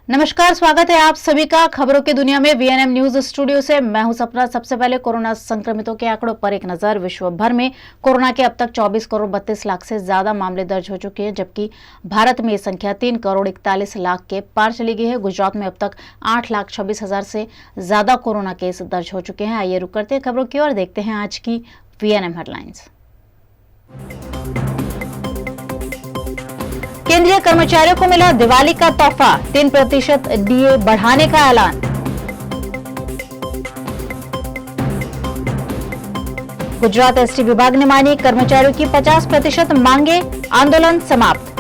नमस्कार, स्वागत है आप सभी का खबरों की दुनिया में वीएनएम न्यूज स्टूडियो से। मैं हूं सपना। सबसे पहले कोरोना संक्रमितों के आंकड़ों पर एक नजर। विश्व भर में कोरोना के अब तक 24 करोड़ 32 लाख से ज्यादा मामले दर्ज हो चुके हैं, जबकि भारत में ये संख्या 3 करोड़ 41 लाख के पार चली गई है। गुजरात में अब तक 8,26,000 से ज्यादा कोरोना केस दर्ज हो चुके हैं। आइए रुक करते हैं खबरों की ओर, देखते हैं आज की वीएनएम हेडलाइंस। केंद्रीय कर्मचारियों को मिला दिवाली का तोहफा, 3% डीए बढ़ाने का ऐलान। गुजरात एसटी विभाग ने मानी कर्मचारियों की 50% मांगे, आंदोलन समाप्त।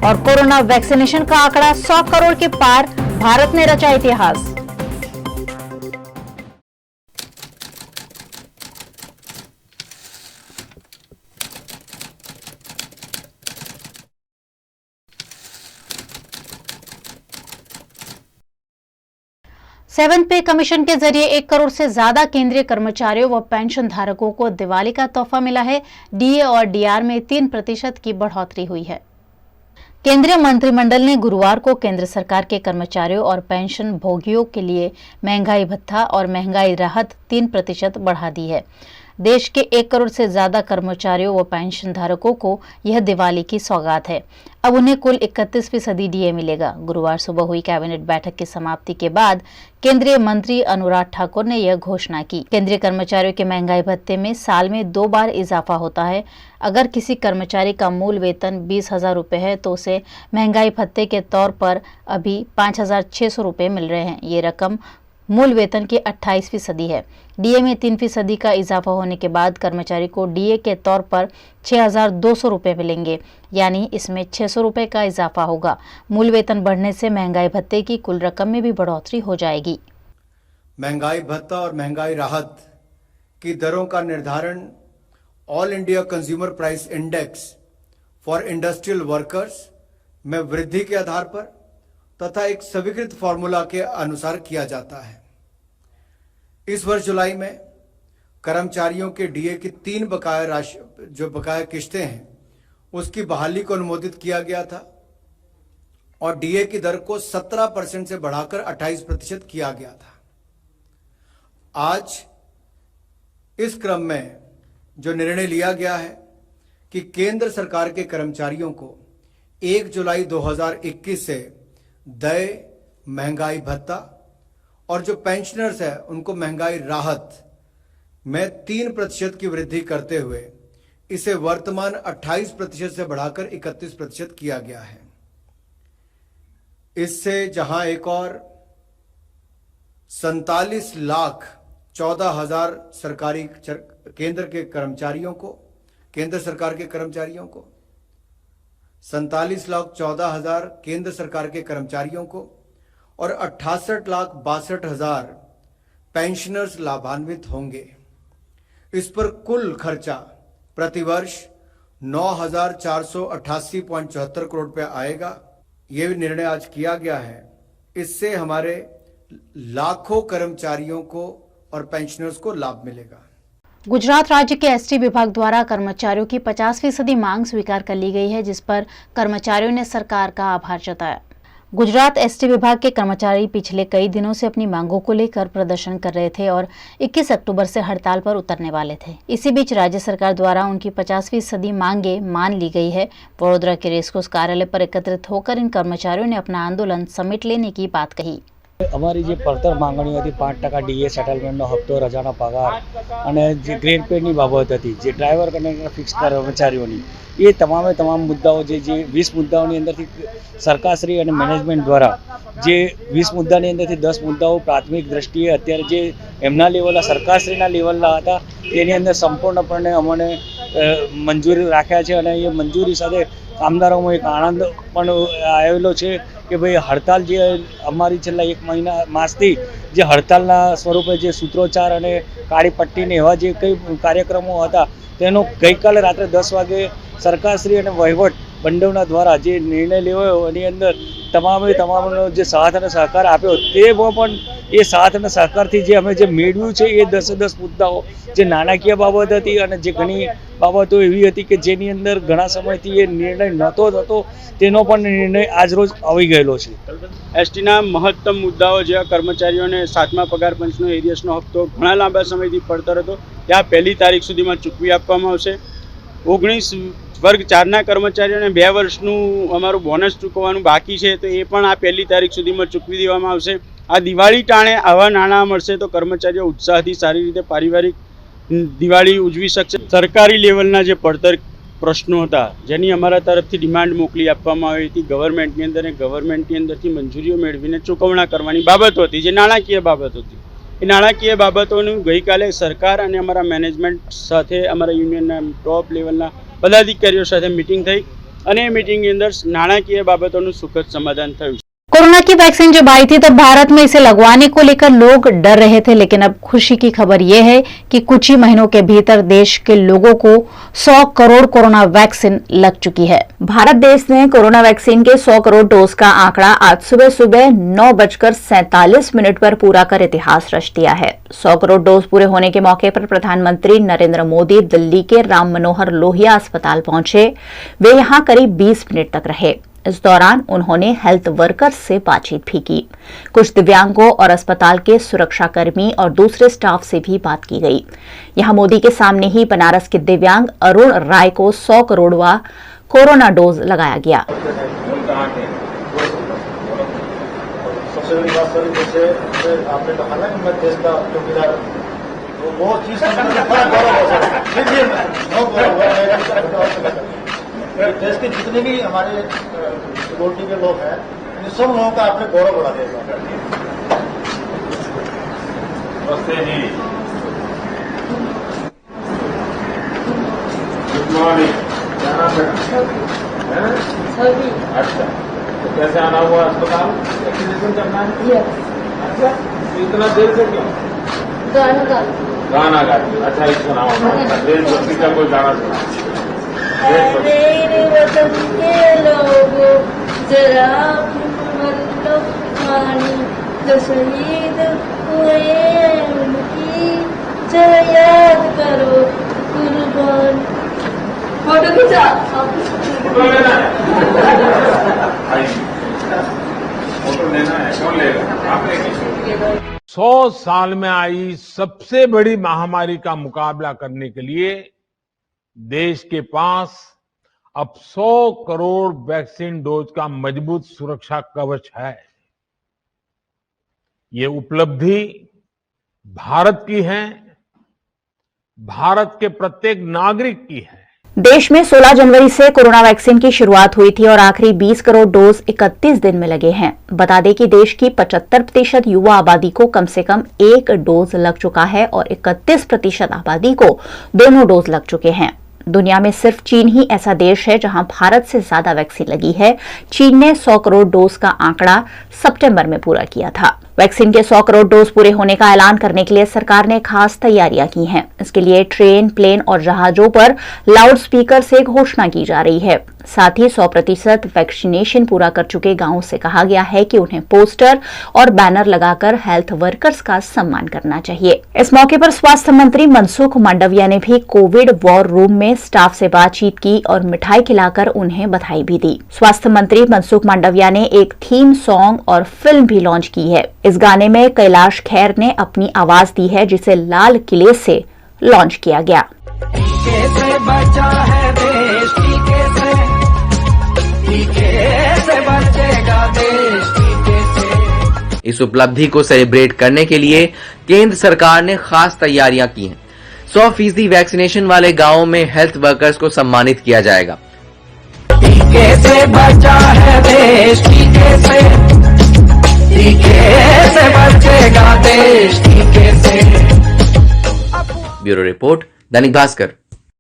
और कोरोना वैक्सीनेशन का आंकड़ा 100 करोड़ के पार, भारत ने रचा इतिहास। सेवंथ पे कमीशन के जरिए 1 करोड़ से ज्यादा केंद्रीय कर्मचारियों व पेंशन धारकों को दिवाली का तोहफा मिला है। डीए और डीआर में 3% की बढ़ोतरी हुई है। केंद्रीय मंत्रिमंडल ने गुरुवार को केंद्र सरकार के कर्मचारियों और पेंशन भोगियों के लिए महंगाई भत्ता और महंगाई राहत 3% बढ़ा दी है। देश के 1 करोड़ से ज्यादा कर्मचारियों व पेंशन धारकों को यह दिवाली की सौगात है। अब उन्हें कुल 31% डीए मिलेगा। गुरुवार सुबह हुई कैबिनेट बैठक की समाप्ति के बाद केंद्रीय मंत्री अनुराग ठाकुर ने यह घोषणा की। केंद्रीय कर्मचारियों के महंगाई भत्ते में साल में 2 बार इजाफा होता है। अगर किसी कर्मचारी का मूल वेतन 20,000 रुपये है तो उसे महंगाई भत्ते के तौर पर अभी 5,600 रुपये मिल रहे हैं। ये रकम मूल वेतन की 28% है। डीए में 3% का इजाफा होने के बाद कर्मचारी को डीए के तौर पर 6,200 रुपये मिलेंगे, यानी इसमें 600 रुपये का इजाफा होगा। मूल वेतन बढ़ने से महंगाई भत्ते की कुल रकम में भी बढ़ोतरी हो जाएगी। महंगाई भत्ता और महंगाई राहत की दरों का निर्धारण all India consumer price index for industrial workers में वृद्धि के आधार पर तथा एक स्वीकृत फॉर्मूला के अनुसार किया जाता है। इस वर्ष जुलाई में कर्मचारियों के डीए की 3 बकाया किश्तें हैं, उसकी बहाली को अनुमोदित किया गया था और डीए की दर को 17% से बढ़ाकर 28% किया गया था। आज इस क्रम में जो निर्णय लिया गया है कि केंद्र सरकार के कर्मचारियों को 1 जुलाई 2021 से देय महंगाई भत्ता और जो पेंशनर्स है उनको महंगाई राहत में 3% की वृद्धि करते हुए इसे वर्तमान 28% से बढ़ाकर 31% किया गया है। इससे जहां एक और 47,14,000 सरकारी केंद्र सरकार के कर्मचारियों को 47,14,000 केंद्र सरकार के कर्मचारियों को और 68,62,000 पेंशनर्स लाभान्वित होंगे। इस पर कुल खर्चा प्रतिवर्ष 9,488.74 करोड़ रुपया आएगा। ये भी निर्णय आज किया गया है। इससे हमारे लाखों कर्मचारियों को और पेंशनर्स को लाभ मिलेगा। गुजरात राज्य के एसटी विभाग द्वारा कर्मचारियों की 50% मांग स्वीकार कर ली गई है, जिस पर कर्मचारियों ने सरकार का आभार जताया। गुजरात एसटी विभाग के कर्मचारी पिछले कई दिनों से अपनी मांगों को लेकर प्रदर्शन कर रहे थे और 21 अक्टूबर से हड़ताल पर उतरने वाले थे। इसी बीच राज्य सरकार द्वारा उनकी 50% मांगे मान ली गई है। वडोदरा के रेसकोर्स कार्यालय पर एकत्रित होकर इन कर्मचारियों ने अपना आंदोलन समेट लेने की बात कही। અમારી જે પડતર માંગણીઓ હતી 5% ડીએ સેટલમેન્ટનો હપ્તો, રજાનો પગાર અને જે ગ્રેડ પેની બાબત હતી, જે ડ્રાઈવર કંડક્ટર ફિક્સ કર્મચારીઓની, એ તમામ મુદ્દાઓ જે 20 મુદ્દાઓની અંદરથી સરકારશ્રી અને મેનેજમેન્ટ દ્વારા જે 20 મુદ્દાની અંદરથી 10 મુદ્દાઓ પ્રાથમિક દ્રષ્ટિએ અત્યારે જે એમના લેવલના સરકારશ્રીના લેવલના હતા તેની અંદર સંપૂર્ણપણે અમને મંજૂરી રાખ્યા છે અને એ મંજૂરી સાથે કામદારોમાં એક આનંદ પણ આવેલો છે કે ભાઈ હડતાલ જે અમારી છેલ્લા 1 માસથી જે હડતાલના સ્વરૂપે જે સૂત્રોચ્ચાર અને કાળી પટ્ટીને એવા જે કંઈ કાર્યક્રમો હતા તેનો ગઈકાલે રાત્રે 10 વાગે સરકારશ્રી અને વહીવટ બંડવના દ્વારા જે નિર્ણય લેવાયો એની અંદર તમામે તમામનો જે સાથ અને સહકાર આપ્યો તેમાં પણ એ સાથ અને સહકારથી જે અમે જે મેળવ્યું છે એ 10 મુદ્દાઓ જે નાણાકીય બાબત હતી અને જે ઘણી બાબતો એવી હતી કે જેની અંદર ઘણા સમયથી એ નિર્ણય નહોતો થતો તેનો પણ નિર્ણય આજરોજ આવી ગયેલો છે. એસટીના મહત્તમ મુદ્દાઓ જેવા કર્મચારીઓને 7મા પગાર પંચનો એરિયસનો હપ્તો ઘણા લાંબા સમયથી પડતર હતો ત્યાં 1લી તારીખ સુધીમાં ચૂકવી આપવામાં આવશે. 19 વર્ગ 4ના કર્મચારીઓને 2 વર્ષનું અમારું બોનસ ચૂકવવાનું બાકી છે તો એ પણ આ 1લી તારીખ સુધીમાં ચૂકવી દેવામાં આવશે. આ દિવાળી ટાણે આવા નાણાં મળશે તો કર્મચારીઓ ઉત્સાહથી સારી રીતે પારિવારિક દિવાળી ઉજવી શકશે. સરકારી લેવલના જે પડતર પ્રશ્નો હતા જેની અમારા તરફથી ડિમાન્ડ મોકલી આપવામાં આવી હતી ગવર્મેન્ટની અંદર, ગવર્મેન્ટની અંદરથી મંજૂરીઓ મેળવીને ચૂકવણા કરવાની બાબતો હતી જે નાણાકીય બાબતો હતી. એ નાણાકીય બાબતોનું ગઈકાલે સરકાર અને અમારા મેનેજમેન્ટ સાથે અમારા યુનિયનના ટોપ લેવલના पदाधिकारियों साथ मीटिंग थी और मीटिंग के अंदर नाणाकीय बाबतों सुखद समाधान थयुं. कोरोना की वैक्सीन जब आई थी तब भारत में इसे लगवाने को लेकर लोग डर रहे थे, लेकिन अब खुशी की खबर यह है कि कुछ ही महीनों के भीतर देश के लोगों को 100 करोड़ कोरोना वैक्सीन लग चुकी है. भारत देश ने कोरोना वैक्सीन के 100 करोड़ डोज का आंकड़ा आज सुबह 9:47 पर पूरा कर इतिहास रच दिया है. 100 करोड़ डोज पूरे होने के मौके पर प्रधानमंत्री नरेंद्र मोदी दिल्ली के राम मनोहर लोहिया अस्पताल पहुंचे. वे यहां करीब 20 मिनट तक रहे. इस दौरान उन्होंने हेल्थ वर्कर्स से बातचीत भी की. कुछ दिव्यांगों और अस्पताल के सुरक्षाकर्मी और दूसरे स्टाफ से भी बात की गई. यहां मोदी के सामने ही बनारस के दिव्यांग अरुण राय को 100 करोड़वा कोरोना डोज लगाया गया. सबसे बड़ी बात सर जैसे आपने कहा ना कि मैं देश का चौकीदार वो चीज देश के जितने भी हमारे सिक्योरिटी के लोग हैं इन सब लोगों का आपने गौरव बढ़ा दिया. नमस्ते जी. Good morning. क्या नाम है? अच्छा, तो कैसे आना हुआ अस्पताल? वैक्सीनेशन करना है? अच्छा, तो इतना देर से क्यों? गाना गाती. अच्छा, इसको नाम देशभक्ति का कोई गाना सुना. मेरे वतन के लोगों जरा मतलब पानी जो शहीद हुए उनकी जरा याद करो कुर्बान. फोटो खींचा. फोटो लेना है. फोटो लेना है. कौन लेगा? आप लेंगे. 100 साल में आई सबसे बड़ी महामारी का मुकाबला करने के लिए देश के पास अब 100 करोड़ वैक्सीन डोज का मजबूत सुरक्षा कवच है. ये उपलब्धि भारत की है, भारत के प्रत्येक नागरिक की है. देश में 16 जनवरी से कोरोना वैक्सीन की शुरुआत हुई थी और आखिरी 20 करोड़ डोज 31 दिन में लगे हैं. बता दें कि देश की 75% युवा आबादी को कम से कम 1 डोज लग चुका है और 31% आबादी को दोनों डोज लग चुके हैं. दुनिया में सिर्फ चीन ही ऐसा देश है जहां भारत से ज्यादा वैक्सीन लगी है. चीन ने 100 करोड़ डोज का आंकड़ा सितंबर में पूरा किया था. वैक्सीन के 100 करोड़ डोज पूरे होने का ऐलान करने के लिए सरकार ने खास तैयारियां की हैं. इसके लिए ट्रेन, प्लेन और जहाजों पर लाउड स्पीकर से घोषणा की जा रही है. साथ ही 100% वैक्सीनेशन पूरा कर चुके गांवों से कहा गया है कि उन्हें पोस्टर और बैनर लगाकर हेल्थ वर्कर्स का सम्मान करना चाहिए. इस मौके पर स्वास्थ्य मंत्री मनसुख मांडविया ने भी कोविड वॉर रूम में स्टाफ से बातचीत की और मिठाई खिलाकर उन्हें बधाई भी दी. स्वास्थ्य मंत्री मनसुख मांडविया ने एक थीम सॉन्ग और फिल्म भी लॉन्च की है. इस गाने में कैलाश खेर ने अपनी आवाज दी है, जिसे लाल किले से लॉन्च किया गया. इस उपलब्धि को सेलिब्रेट करने के लिए केंद्र सरकार ने खास तैयारियां की हैं. 100% वैक्सीनेशन वाले गांवों में हेल्थ वर्कर्स को सम्मानित किया जाएगा. टीके से बचा है देश, टीके से बचेगा देश, टीके से. Bureau report, Dainik Bhaskar.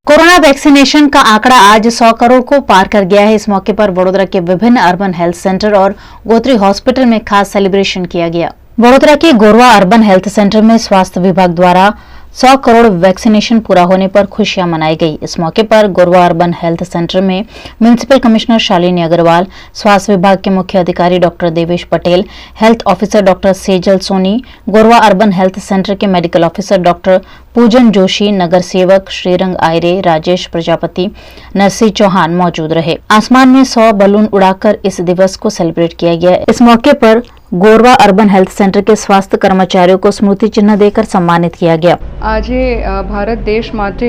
Corona vaccination का आंकड़ा आज 100 करोड़ को पार कर गया है. इस मौके पर वडोदरा के विभिन्न अर्बन हेल्थ सेंटर और गोत्री हॉस्पिटल में खास सेलिब्रेशन किया गया. वडोदरा के गोरवा अर्बन हेल्थ सेंटर में स्वास्थ्य विभाग द्वारा 100 करोड़ वैक्सीनेशन पूरा होने पर खुशियां मनाई गई। इस मौके पर गोरवा अर्बन हेल्थ सेंटर में म्युनिसिपल कमिश्नर शालिनी अग्रवाल, स्वास्थ्य विभाग के मुख्य अधिकारी doctor Devesh Patel, health officer doctor Sejal Soni, Gorwa urban health centre के medical officer doctor Pujan Joshi, नगर सेवक श्रीरंग आयरे, राजेश प्रजापति, नरसिंह चौहान मौजूद रहे। आसमान में 100 बलून उड़ाकर इस दिवस को सेलिब्रेट किया गया। इस मौके पर गोरवा अर्बन हेल्थ सेंटर के स्वास्थ्य कर्मचारियों को स्मृति चिन्ह देकर सम्मानित किया गया। આજે ભારત દેશ માટે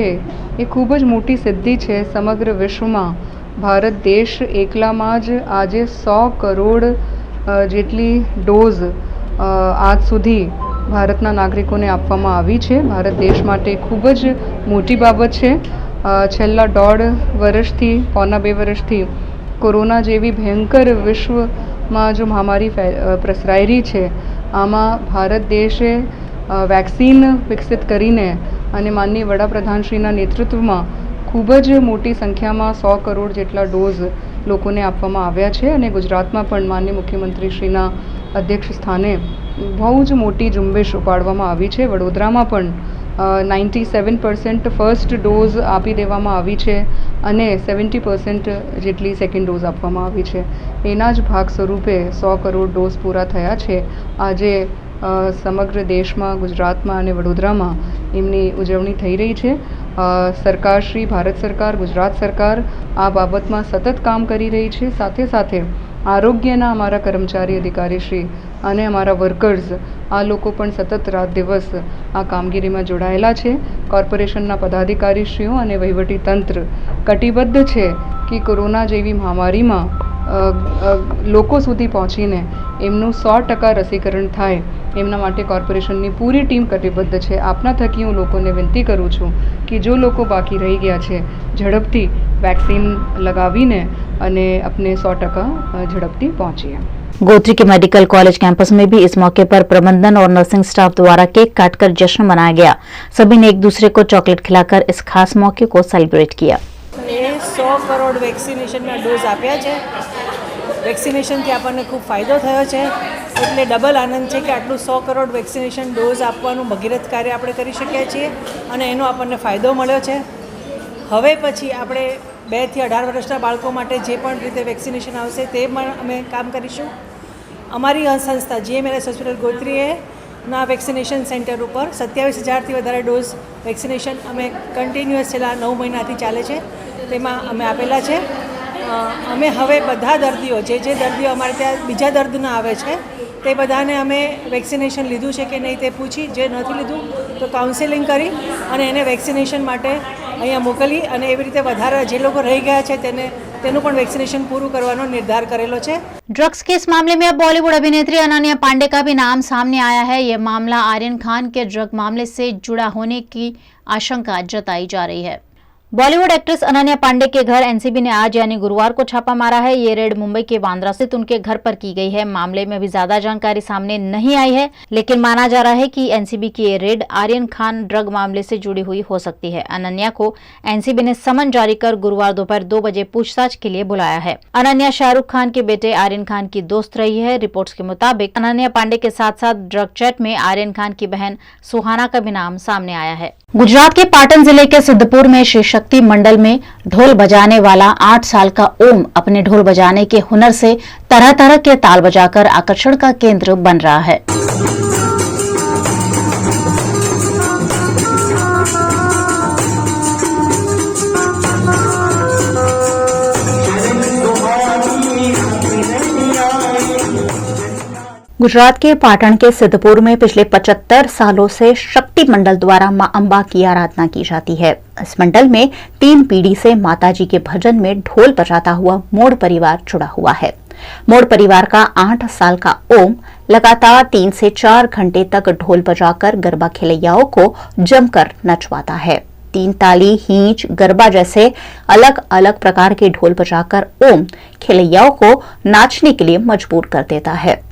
એ ખૂબ જ મોટી સિદ્ધિ છે। સમગ્ર વિશ્વમાં ભારત દેશ એકલામાં જ આજે 100 કરોડ જેટલી ડોઝ આજ સુધી ભારતના નાગરિકોને આપવામાં આવી છે। ભારત દેશ માટે ખૂબ જ મોટી બાબત છે। છેલ્લા 1.5 વર્ષથી પૌના 2 વર્ષથી કોરોના જેવી ભયંકર વિશ્વમાં જો મહામારી પ્રસરાઈ રહી છે, આમાં ભારત દેશે વેક્સિન વિકસિત કરીને અને માનનીય વડાપ્રધાનશ્રીના નેતૃત્વમાં ખૂબ જ મોટી સંખ્યામાં 100 કરોડ જેટલા ડોઝ લોકોને આપવામાં આવ્યા છે અને ગુજરાતમાં પણ માનનીય મુખ્યમંત્રીશ્રીના અધ્યક્ષ સ્થાને બહુ જ મોટી ઝુંબેશ ઉપાડવામાં આવી છે। વડોદરામાં પણ 97% ફર્સ્ટ ડોઝ આપી દેવામાં આવી છે અને 70% જેટલી સેકન્ડ ડોઝ આપવામાં આવી છે। એના જ ભાગ સ્વરૂપે 100 કરોડ ડોઝ પૂરા થયા છે। આજે સમગ્ર દેશમાં, ગુજરાતમાં અને વડોદરામાં એમની ઉજવણી થઈ રહી છે। સરકારશ્રી, ભારત સરકાર, ગુજરાત સરકાર આ બાબતમાં સતત કામ કરી રહી છે। સાથે સાથે આરોગ્યના અમારા કર્મચારી અધિકારીશ્રી અને અમારા વર્કર્સ આ લોકો પણ સતત રાત દિવસ આ કામગીરીમાં જોડાયેલા છે। કોર્પોરેશનના પદાધિકારીશ્રીઓ અને વહીવટી તંત્ર કટિબદ્ધ છે કે કોરોના જેવી મહામારીમાં લોકો સુધી પહોંચીને એમનું 100% રસીકરણ થાય એમના માટે કોર્પોરેશનની પૂરી ટીમ કટિબદ્ધ છે। આપના થકી હું લોકોને વિનંતી કરું છું કે જો લોકો બાકી રહી ગયા છે ઝડપથી વેક્સિન લગાવીને અને अपने 100% ઝડપથી પહોંચીએ। गोत्री के मेडिकल कॉलेज कैंपस में भी इस मौके पर प्रबंधन और नर्सिंग स्टाफ द्वारा केक काटकर जश्न मनाया गया। सभी ने एक दूसरे को चॉकलेट खिलाकर इस खास मौके को सेलिब्रेट किया। 100 કરોડ વેક્સિનેશનના ડોઝ આપ્યા છે। વેક્સિનેશનથી આપણને ખૂબ ફાયદો થયો છે, એટલે ડબલ આનંદ છે કે આટલું 100 કરોડ વેક્સિનેશન ડોઝ આપવાનું ભગીરથ કાર્ય આપણે કરી શક્યા છીએ અને એનો આપણને ફાયદો મળ્યો છે। હવે પછી આપણે 2 થી 18 વર્ષના બાળકો માટે જે પણ રીતે વેક્સિનેશન આવશે તે પણ અમે કામ કરીશું। અમારી સંસ્થા GMLS હોસ્પિટલ ગોત્રીએ ના વેક્સિનેશન સેન્ટર ઉપર 27,000થી વધારે ડોઝ વેક્સિનેશન અમે કન્ટિન્યુઅસ છેલ્લા 9 મહિનાથી ચાલે છે તેમાં અમે આપેલા છે। અમે હવે બધા દર્દીઓ જે દર્દીઓ અમારે ત્યાં બીજા દર્દના આવે છે તે બધાને અમે વેક્સિનેશન લીધું છે કે નહીં તે પૂછી, જે નથી લીધું તો કાઉન્સેલિંગ કરી અને એને વેક્સિનેશન માટે અહીંયા મોકલી અને એવી રીતે વધારે જે લોકો રહી ગયા છે તેનું પણ વેક્सिनेशन पूરું કરવાનો નિર્ધાર કરેલો છે। ड्रग्स के इस मामले में अब बॉलीवुड अभिनेत्री अनन्या पांडे का भी नाम सामने आया है। यह मामला आर्यन खान के ड्रग मामले से जुड़ा होने की आशंका जताई जा रही है। बॉलीवुड एक्ट्रेस अनन्या पांडे के घर एनसीबी ने आज यानी गुरुवार को छापा मारा है। ये रेड मुंबई के बांद्रा स्थित उनके घर पर की गई है। मामले में अभी ज्यादा जानकारी सामने नहीं आई है, लेकिन माना जा रहा है कि एनसीबी की ये रेड आर्यन खान ड्रग मामले से जुड़ी हुई हो सकती है। अनन्या को एनसीबी ने समन जारी कर गुरुवार दोपहर 2 बजे पूछताछ के लिए बुलाया है। अनन्या शाहरुख खान के बेटे आर्यन खान की दोस्त रही है। रिपोर्ट्स के मुताबिक अनन्या पांडे के साथ साथ ड्रग चैट में आर्यन खान की बहन सुहाना का भी नाम सामने आया है। गुजरात के पाटन जिले के सिद्धपुर में श्री शक्ति मंडल में ढोल बजाने वाला 8 साल का ओम अपने ढोल बजाने के हुनर से तरह तरह के ताल बजाकर आकर्षण का केंद्र बन रहा है। गुजरात के पाटण के सिद्धपुर में पिछले 75 सालों से शक्ति मंडल द्वारा मां अंबा की आराधना की जाती है। इस मंडल में 3 पीढ़ी से माताजी के भजन में ढोल बजाता हुआ मोड़ परिवार जुड़ा हुआ है। मोड़ परिवार का 8 साल का ओम लगातार 3 से 4 घंटे तक ढोल बजाकर गरबा खिलैयाओं को जमकर नचवाता है। 3 ताली, हींच, गरबा जैसे अलग अलग प्रकार के ढोल बजाकर ओम खिलैयाओं को नाचने के लिए मजबूर कर देता है।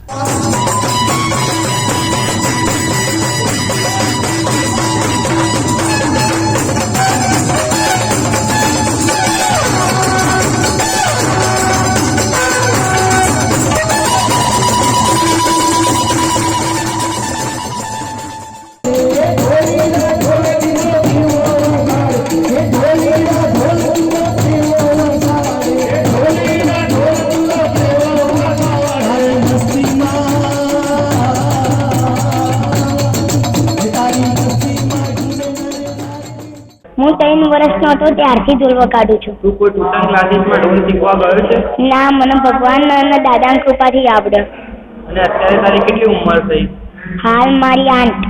Holy હું 3 વર્ષનો હતો ત્યારથી ઢોલ વગાડું છું. તું કોઈ ટ્યુશન ક્લાસીસમાં ઢોલ શીખવા ગયો છે? ના, મને ભગવાન અને દાદાની કૃપાથી આવડે. અને અત્યારે તારી કેટલી ઉંમર થઈ? હાલ મારી 8.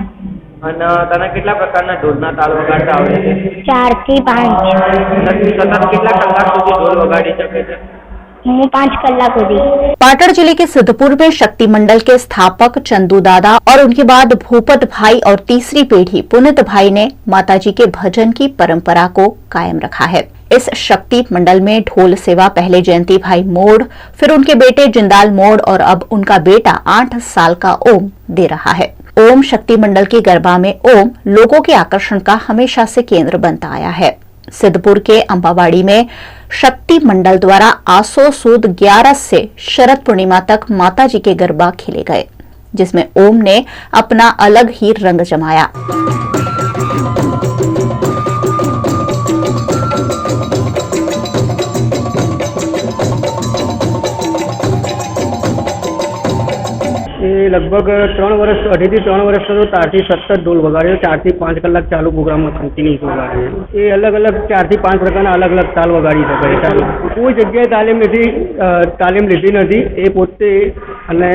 અને તને કેટલા પ્રકારના ઢોલના તાલ વગાડતા આવડે છે? 4 થી 5. અને તું સતત કેટલા કલાક સુધી ઢોલ વગાડી શકે છે? હું 5 કલાક સુધી. पाटड़ जिले के सिद्धपुर में शक्ति मंडल के स्थापक चंदू दादा और उनके बाद भूपत भाई और तीसरी पीढ़ी पुनित भाई ने माताजी के भजन की परंपरा को कायम रखा है। इस शक्ति मंडल में ढोल सेवा पहले जयंती भाई मोड़, फिर उनके बेटे जिंदाल मोड़ और अब उनका बेटा 8 साल का ओम दे रहा है। ओम शक्ति मंडल के गरबा में ओम लोगों के आकर्षण का हमेशा से केंद्र बनता आया है। सिद्धपुर के अंबावाड़ी में शक्ति मंडल द्वारा आसो सूद 11 से शरद पूर्णिमा तक माताजी के गरबा खेले गए, जिसमें ओम ने अपना अलग ही रंग जमाया। એ લગભગ 3 વર્ષ, 2.5 થી 3 વર્ષ તો તારથી સતત ઢોલ વગાડ્યો. 4 થી 5 કલાક ચાલુ પ્રોગ્રામમાં કન્ટિન્યુઅસ વગાડ્યો. એ અલગ અલગ 4 થી 5 પ્રકારના અલગ અલગ તાલ વગાડી શકાય. કોઈ જગ્યાએ તાલીમ લીધી નથી. એ પોતે અને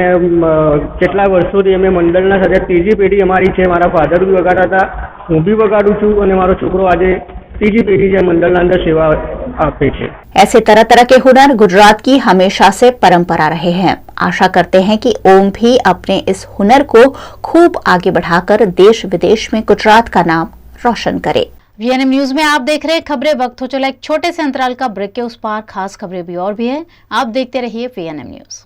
કેટલા વર્ષોથી અમે મંડળના સાથે ત્રીજી પેઢી અમારી છે. મારા ફાધર બી વગાડતા હતા, હું બી વગાડું છું અને મારો છોકરો આજે ત્રીજી પેઢી જે મંડળના અંદર સેવા આપે છે. ऐसे तरह तरह के हुनर गुजरात की हमेशा से परंपरा रहे हैं। आशा करते हैं कि ओम भी अपने इस हुनर को खूब आगे बढ़ाकर देश विदेश में गुजरात का नाम रोशन करे। वीएनएम न्यूज में आप देख रहे हैं खबरें। वक्त हो चला एक छोटे से अंतराल का। ब्रेक के उस पार खास खबरें भी और भी है, आप देखते रहिए VNM news.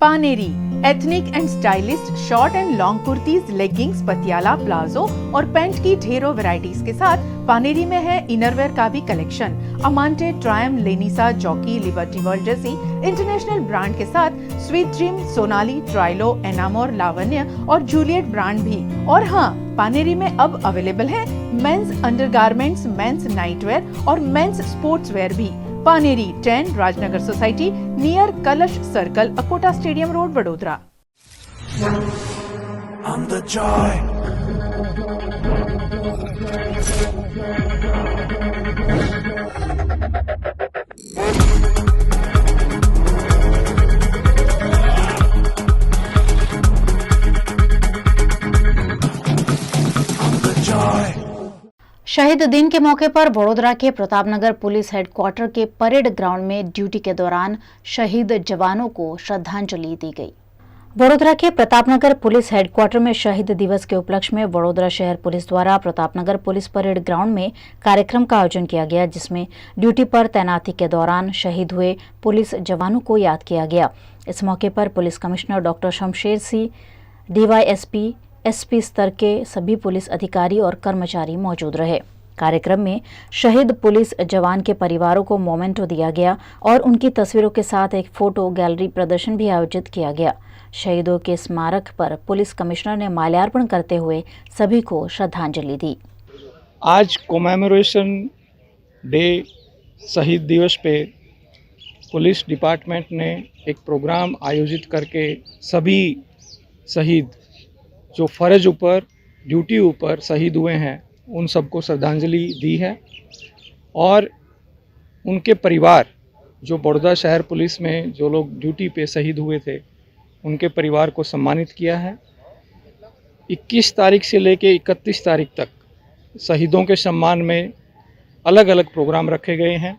Paneri ethnic and stylist short and long kurtis, leggings, Patiala, palazzo और पैंट की ढेरों वैरायटीज के साथ पानेरी में है इनरवेयर का भी कलेक्शन। अमांटे, ट्रायम, लेनिसा, जॉकी, लिबर्टी वर्ल्ड जैसी इंटरनेशनल ब्रांड के साथ स्वीट ड्रीम, सोनाली, ट्राइलो, एनामोर, लावण्य और जूलियट ब्रांड भी। और हाँ, पानेरी में अब अवेलेबल है मेंस अंडरगारमेंट्स, मेंस नाइटवेयर और मेंस स्पोर्ट्सवेयर भी। पानेरी 10 राजनगर सोसाइटी नियर कलश circle, Akota stadium road, Vadodara. I'm the joy. शहीद दिन के मौके पर वडोदरा के प्रतापनगर पुलिस हेडक्वार्टर के परेड ग्राउंड में ड्यूटी के दौरान शहीद जवानों को श्रद्धांजलि दी गई। वडोदरा के प्रतापनगर पुलिस हेडक्वार्टर में शहीद दिवस के उपलक्ष्य में वडोदरा शहर पुलिस द्वारा प्रतापनगर पुलिस परेड ग्राउंड में कार्यक्रम का आयोजन किया गया, जिसमें ड्यूटी पर तैनाती के दौरान शहीद हुए पुलिस जवानों को याद किया गया। इस मौके पर police commissioner doctor Shamsher Singh, DYSP, SP स्तर के सभी पुलिस अधिकारी और कर्मचारी मौजूद रहे। कार्यक्रम में शहीद पुलिस जवान के परिवारों को मोमेंटो दिया गया और उनकी तस्वीरों के साथ एक फोटो गैलरी प्रदर्शन भी आयोजित किया गया। शहीदों के स्मारक पर पुलिस कमिश्नर ने माल्यार्पण करते हुए सभी को श्रद्धांजलि दी। आज कोमेमोरेशन डे, शहीद दिवस पे पुलिस डिपार्टमेंट ने एक प्रोग्राम आयोजित करके सभी शहीद जो फ़र्ज ऊपर, ड्यूटी ऊपर शहीद हुए हैं, उन सबको श्रद्धांजलि दी है। और उनके परिवार, जो बड़ौदा शहर पुलिस में जो लोग ड्यूटी पे शहीद हुए थे, उनके परिवार को सम्मानित किया है। 21 तारीख से लेके 31 तारीख तक शहीदों के सम्मान में अलग अलग प्रोग्राम रखे गए हैं।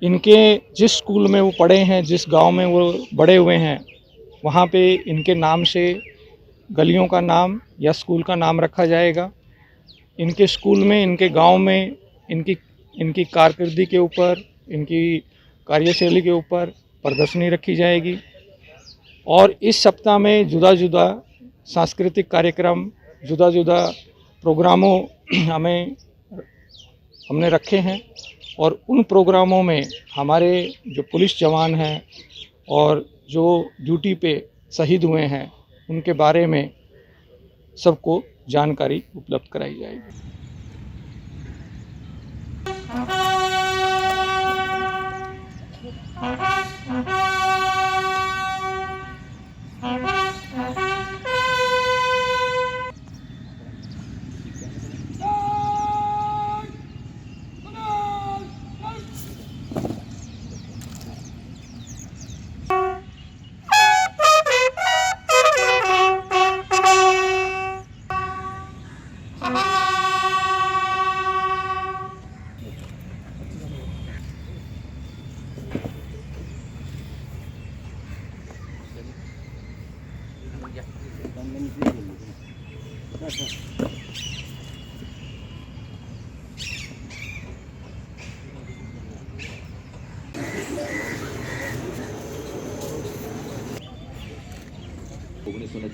इनके जिस स्कूल में वो पढ़े हैं, जिस गांव में वो बड़े हुए हैं, वहाँ पे इनके नाम से गलियों का नाम या स्कूल का नाम रखा जाएगा। इनके स्कूल में, इनके गांव में इनकी कारकिर्दी के ऊपर, इनकी कार्यशैली के ऊपर प्रदर्शनी रखी जाएगी। और इस सप्ताह में जुदा जुदा सांस्कृतिक कार्यक्रम, जुदा जुदा प्रोग्रामों हमने रखे हैं। और उन प्रोग्रामों में हमारे जो पुलिस जवान हैं और जो ड्यूटी पे शहीद हुए हैं, उनके बारे में सबको जानकारी उपलब्ध कराई जाएगी।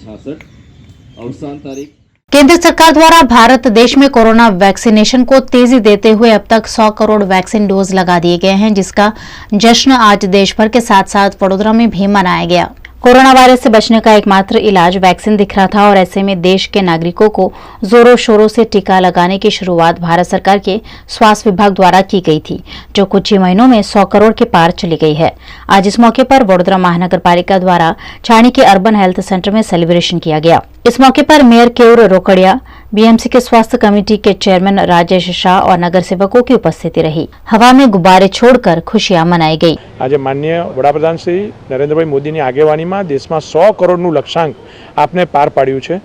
1966 अवसान तारीख। केंद्र सरकार द्वारा भारत देश में कोरोना वैक्सीनेशन को तेजी देते हुए अब तक 100 करोड़ वैक्सीन डोज लगा दिए गए हैं, जिसका जश्न आज देश भर के साथ साथ वडोदरा में भी मनाया गया। कोरोना वायरस से बचने का एकमात्र इलाज वैक्सीन दिख रहा था और ऐसे में देश के नागरिकों को जोरों शोरों से टीका लगाने की शुरुआत भारत सरकार के स्वास्थ्य विभाग द्वारा की गई थी, जो कुछ ही महीनों में 100 करोड़ के पार चली गई है। आज इस मौके पर वडोदरा महानगर पालिका द्वारा छाणी के अर्बन हेल्थ सेंटर में सेलिब्रेशन किया गया। इस मौके पर मेयर केयूर रोकड़िया, बीएमसी के स्वास्थ्य कमेटी के चेयरमैन राजेश शाह और नगर सेवकों की उपस्थिति रही। हवा में गुब्बारे छोड़कर खुशियां मनाई गई। आज माननीय वडाप्रधान श्री नरेन्द्रभाई मोदीની આગેવાનીમાં દેશમાં 100 કરોડનું લક્ષ્યાંક આપને પાર પાડ્યું છે।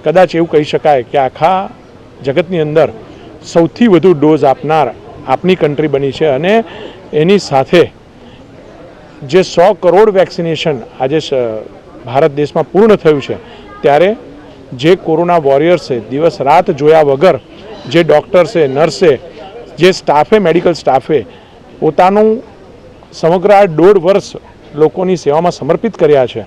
કદાચ એવું કહી શકાય કે આખા જગતની અંદર સૌથી વધુ ડોઝ આપનાર આપણી કન્ટ્રી બની છે અને એની સાથે જે 100 કરોડ વેક્સિનેશન આજે ભારત દેશમાં પૂર્ણ થયું છે, ત્યારે જે કોરોના વોરિયર્સે દિવસ રાત જોયા વગર જે ડૉક્ટર્સે, નર્સે, જે સ્ટાફે, મેડિકલ સ્ટાફે પોતાનું સમગ્ર 1.5 વર્ષ લોકોની સેવામાં સમર્પિત કર્યા છે,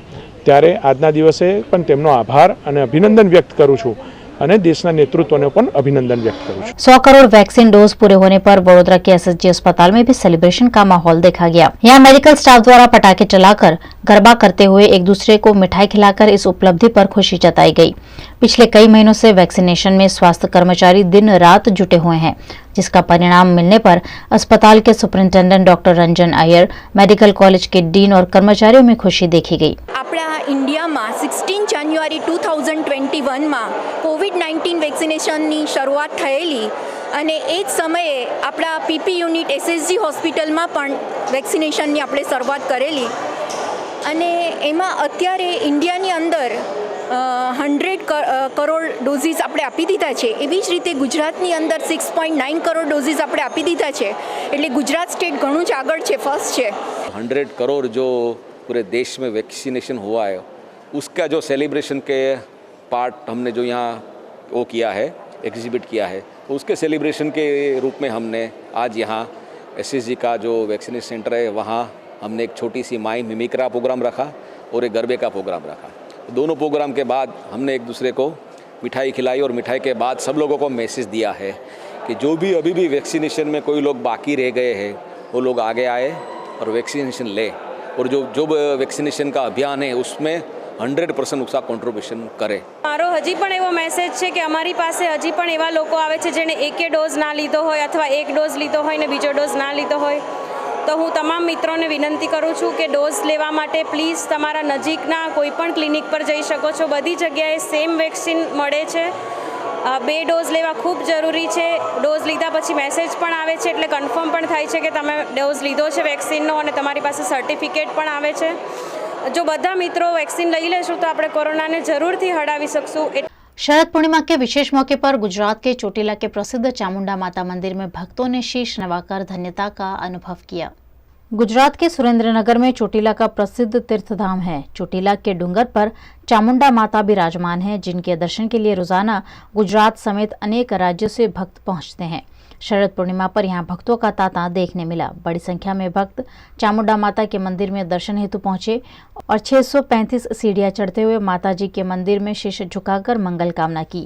ત્યારે આજના દિવસે પણ તેમનો આભાર અને અભિનંદન વ્યક્ત કરું છું અને દેશના નેતૃત્વને પણ અભિનંદન व्यक्त करूं। 100 करोड़ वैक्सीन डोज पूरे होने पर वडोदरा के एसएसजी अस्पताल में भी सेलिब्रेशन का माहौल देखा गया। यहाँ मेडिकल स्टाफ द्वारा पटाखे चलाकर गरबा करते हुए एक दूसरे को मिठाई खिलाकर इस उपलब्धि पर खुशी जताई गई। पिछले कई महीनों से वैक्सीनेशन में स्वास्थ्य कर्मचारी दिन रात जुटे हुए हैं, जिसका परिणाम मिलने पर अस्पताल के superintendent doctor Ranjan Iyer, medical college के डीन और कर्मचारियों में खुशी देखी गई। આપણા ઇન્ડિયામાં 16 જાન્યુઆરી 2021માં કોવિડ-19 વેક્સિનેશનની શરૂઆત થયેલી અને એ જ સમયે આપણા પીપી યુનિટ એસએસજી હોસ્પિટલમાં પણ વેક્સિનેશનની આપણે શરૂઆત કરેલી અને એમાં અત્યારે ઇન્ડિયાની અંદર 100 કરોડ ડોઝીસ આપણે આપી દીધા છે। એવી જ રીતે ગુજરાતની અંદર 6.9 કરોડ ડોઝીસ આપણે આપી દીધા છે, એટલે ગુજરાત સ્ટેટ ઘણું જ આગળ છે, ફર્સ્ટ છે। 100 करोड़ जो पूरे देश में वैक्सीनेशन हुआ है, उसका जो सेलिब्रेशन के पार्ट हमने जो यहाँ वो किया है, एग्जिबिट किया है, तो उसके सेलिब्रेशन के रूप में हमने आज यहाँ एसएसजी का जो वैक्सीनेशन सेंटर है वहाँ हमने एक छोटी सी माई मिमिक्रा प्रोग्राम रखा और एक गरबे का प्रोग्राम रखा। दोनों प्रोग्राम के बाद हमने एक दूसरे को मिठाई खिलाई और मिठाई के बाद सब लोगों को मैसेज दिया है कि जो भी अभी भी वैक्सीनेशन में कोई लोग बाकी रह गए हैं वो लोग आगे आए और वैक्सीनेशन ले, और जो वैक्सीनेशन का अभियान है उसमें 100% उसका કોન્ટ્રીબ્યુશન કરે। મારો હજી પણ એવો મેસેજ છે કે અમારી પાસે હજી પણ એવા લોકો આવે છે જેણે એકે ડોઝ ના લીધો હોય અથવા એક ડોઝ લીધો હોય ને બીજો ડોઝ ના લીધો હોય, તો હું તમામ મિત્રોને વિનંતી કરું છું કે ડોઝ લેવા માટે પ્લીઝ તમારા નજીકના કોઈ પણ ક્લિનિક પર જઈ શકો છો। બધી જગ્યાએ સેમ વેક્સિન મળે છે। 2 ડોઝ લેવા ખૂબ જરૂરી છે। ડોઝ લીધા પછી મેસેજ પણ આવે છે, એટલે કન્ફર્મ પણ થાય છે કે તમે ડોઝ લીધો છે વેક્સિનનો અને તમારી પાસે સર્ટિફિકેટ પણ આવે છે। જો બધા મિત્રો વેક્સિન લઈ લેશું તો આપણે કોરોનાને જરૂરથી હરાવી શકશું। शरद पूर्णिमा के विशेष मौके पर गुजरात के चोटीला के प्रसिद्ध चामुंडा माता मंदिर में भक्तों ने शीश नवाकर धन्यता का अनुभव किया। गुजरात के सुरेंद्रनगर में चोटीला का प्रसिद्ध तीर्थधाम है। चोटीला के डूंगर पर चामुंडा माता विराजमान है, जिनके दर्शन के लिए रोजाना गुजरात समेत अनेक राज्यों से भक्त पहुंचते हैं। शरद पूर्णिमा पर यहां भक्तों का तांता देखने मिला। बड़ी संख्या में भक्त चामुंडा माता के मंदिर में दर्शन हेतु पहुंचे और 635 सीढ़ियां चढ़ते हुए माता जी के मंदिर में शीश झुकाकर मंगल कामना की।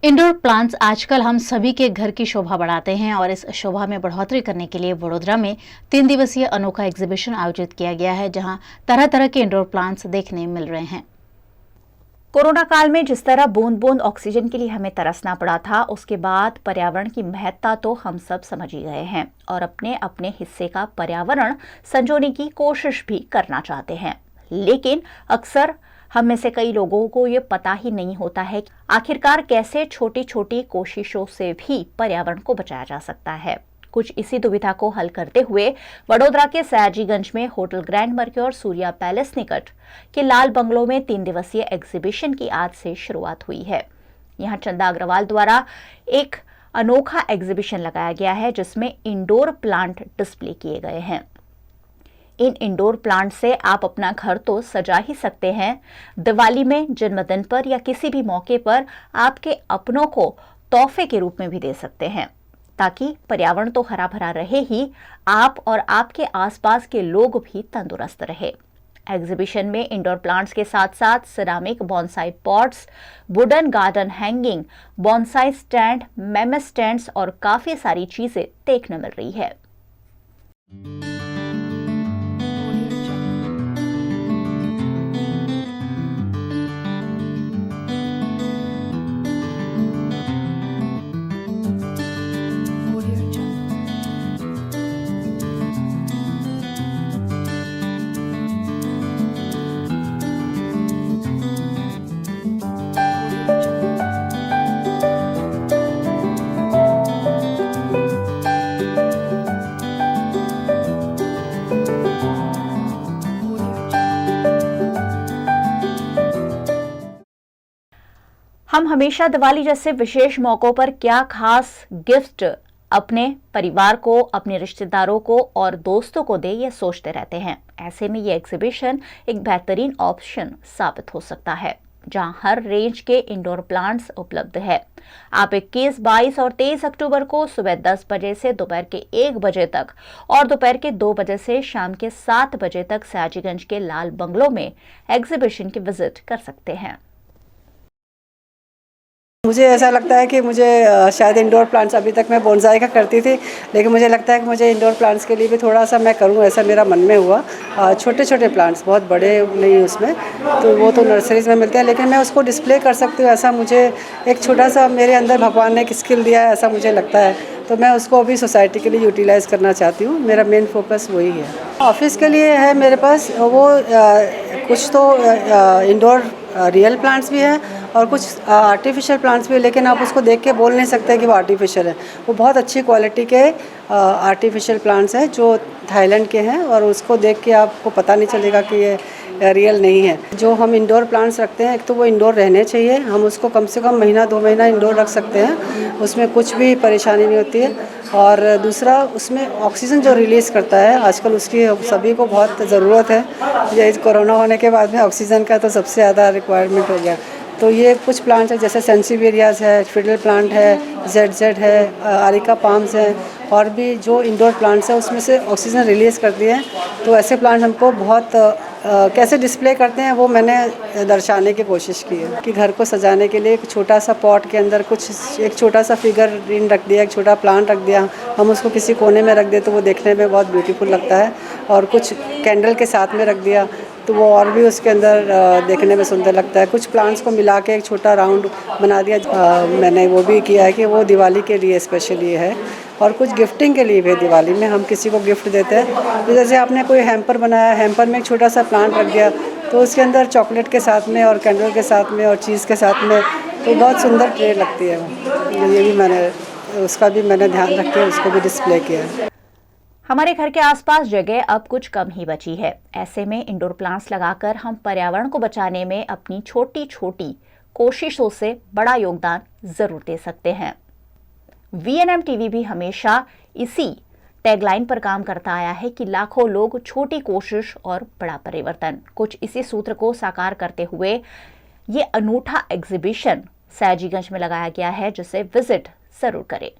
इंडोर प्लांट्स आजकल हम सभी के घर की शोभा बढ़ाते हैं और इस शोभा में बढ़ोतरी करने के लिए वडोदरा में 3 दिवसीय अनोखा एग्जीबिशन आयोजित किया गया है, जहां तरह तरह के इंडोर प्लांट्स देखने मिल रहे हैं। कोरोना काल में जिस तरह बूंद बूंद ऑक्सीजन के लिए हमें तरसना पड़ा था, उसके बाद पर्यावरण की महत्ता तो हम सब समझ ही गए हैं और अपने अपने हिस्से का पर्यावरण संजोने की कोशिश भी करना चाहते हैं। लेकिन अक्सर हम में से कई लोगों को ये पता ही नहीं होता है कि आखिरकार कैसे छोटी छोटी कोशिशों से भी पर्यावरण को बचाया जा सकता है। कुछ इसी दुविधा को हल करते हुए वडोदरा के सयाजीगंज में hotel grand Mercure Surya palace निकट के लाल बंगलो में 3 दिवसीय एग्जीबिशन की आज से शुरुआत हुई है। यहां चंदा अग्रवाल द्वारा एक अनोखा एग्जीबिशन लगाया गया है, जिसमें इंडोर प्लांट डिस्प्ले किए गए हैं। इन इंडोर प्लांट से आप अपना घर तो सजा ही सकते हैं, दिवाली में, जन्मदिन पर या किसी भी मौके पर आपके अपनों को तोहफे के रूप में भी दे सकते हैं, ताकि पर्यावरण तो हरा भरा रहे ही, आप और आपके आसपास के लोग भी तंदुरुस्त रहे। एग्जीबिशन में इंडोर प्लांट्स के साथ साथ ceramic bonsai pots, wooden garden hanging, bonsai stand, MEMS stands और काफी सारी चीजें देखने मिल रही है। हम हमेशा दिवाली जैसे विशेष मौकों पर क्या खास गिफ्ट अपने परिवार को, अपने रिश्तेदारों को और दोस्तों को दे, ये सोचते रहते हैं। ऐसे में ये एग्जीबिशन एक बेहतरीन ऑप्शन साबित हो सकता है, जहां हर रेंज के इंडोर प्लांट्स उपलब्ध है। आप 21, 22 और 23 अक्टूबर को सुबह 10 बजे से दोपहर के 1 बजे तक और दोपहर के 2 बजे से शाम के 7 बजे तक सयाजीगंज के लाल बंगलो में एग्जीबिशन की विजिट कर सकते हैं। मुझे ऐसा लगता है कि मुझे शायद इंडोर प्लांट्स, अभी तक मैं बोनसाई का करती थी, लेकिन मुझे लगता है कि मुझे इंडोर प्लांट्स के लिए भी थोड़ा सा मैं करूं, ऐसा मेरा मन में हुआ। छोटे छोटे प्लांट्स, बहुत बड़े नहीं उसमें, तो वो तो नर्सरीज में मिलते हैं, लेकिन मैं उसको डिस्प्ले कर सकती हूँ। ऐसा मुझे एक छोटा सा मेरे अंदर भगवान ने एक स्किल दिया है, ऐसा मुझे लगता है, तो मैं उसको अभी सोसाइटी के लिए यूटिलाइज़ करना चाहती हूँ। मेरा मेन फोकस वही है। ऑफिस के लिए है मेरे पास वो कुछ तो इंडोर रियल प्लांट्स भी हैं और कुछ आर्टिफिशियल प्लांट्स भी है, लेकिन आप उसको देख के बोल नहीं सकते कि वो आर्टिफिशियल है। वो बहुत अच्छी क्वालिटी के आर्टिफिशियल प्लांट्स हैं जो थाईलैंड के हैं, और उसको देख के आपको पता नहीं चलेगा कि ये रियल नहीं है। जो हम इंडोर प्लांट्स रखते हैं, एक तो वो इंडोर रहने चाहिए, हम उसको कम से कम महीना 2 महीना इंडोर रख सकते हैं, उसमें कुछ भी परेशानी नहीं होती है। और दूसरा, उसमें ऑक्सीजन जो रिलीज़ करता है आजकल, उसकी सभी को बहुत ज़रूरत है। ये कोरोना होने के बाद में ऑक्सीजन का तो सबसे ज़्यादा रिक्वायरमेंट हो गया। तो ये कुछ प्लांट्स हैं जैसे सेंसिवेरियाज है, फिडल प्लांट है, जेड है, आरिका पाम्स हैं, और भी जो इंडोर प्लांट्स हैं उसमें से ऑक्सीजन रिलीज़ करती हैं। तो ऐसे प्लांट हमको बहुत कैसे डिस्प्ले करते हैं वो मैंने दर्शाने की कोशिश की है कि घर को सजाने के लिए एक छोटा सा पॉट के अंदर एक छोटा सा फिगर इन रख दिया, एक छोटा प्लांट रख दिया, हम उसको किसी कोने में रख दे तो वो देखने में बहुत ब्यूटीफुल लगता है। और कुछ कैंडल के साथ में रख दिया तो वो और भी उसके अंदर देखने में सुंदर लगता है। कुछ प्लांट्स को मिला के एक छोटा राउंड बना दिया। मैंने वो भी किया है कि वो दिवाली के लिए स्पेशली है, और कुछ गिफ्टिंग के लिए भी दिवाली में हम किसी को गिफ्ट देते हैं। जैसे आपने कोई हैम्पर बनाया, हैम्पर में एक छोटा सा प्लांट रख दिया तो उसके अंदर चॉकलेट के साथ में और कैंडल के साथ में और चीज़ के साथ में तो बहुत सुंदर ट्रे लगती है वो। ये भी उसका भी मैंने ध्यान रख के उसको भी डिस्प्ले किया है। हमारे घर के आसपास जगह अब कुछ कम ही बची है। ऐसे में इंडोर प्लांट्स लगाकर हम पर्यावरण को बचाने में अपनी छोटी छोटी कोशिशों से बड़ा योगदान जरूर दे सकते हैं। VNM TV भी हमेशा इसी टैगलाइन पर काम करता आया है कि लाखों लोग, छोटी कोशिश और बड़ा परिवर्तन। कुछ इसी सूत्र को साकार करते हुए ये अनूठा एग्जीबिशन सयाजीगंज में लगाया गया है, जिसे विजिट जरूर करें।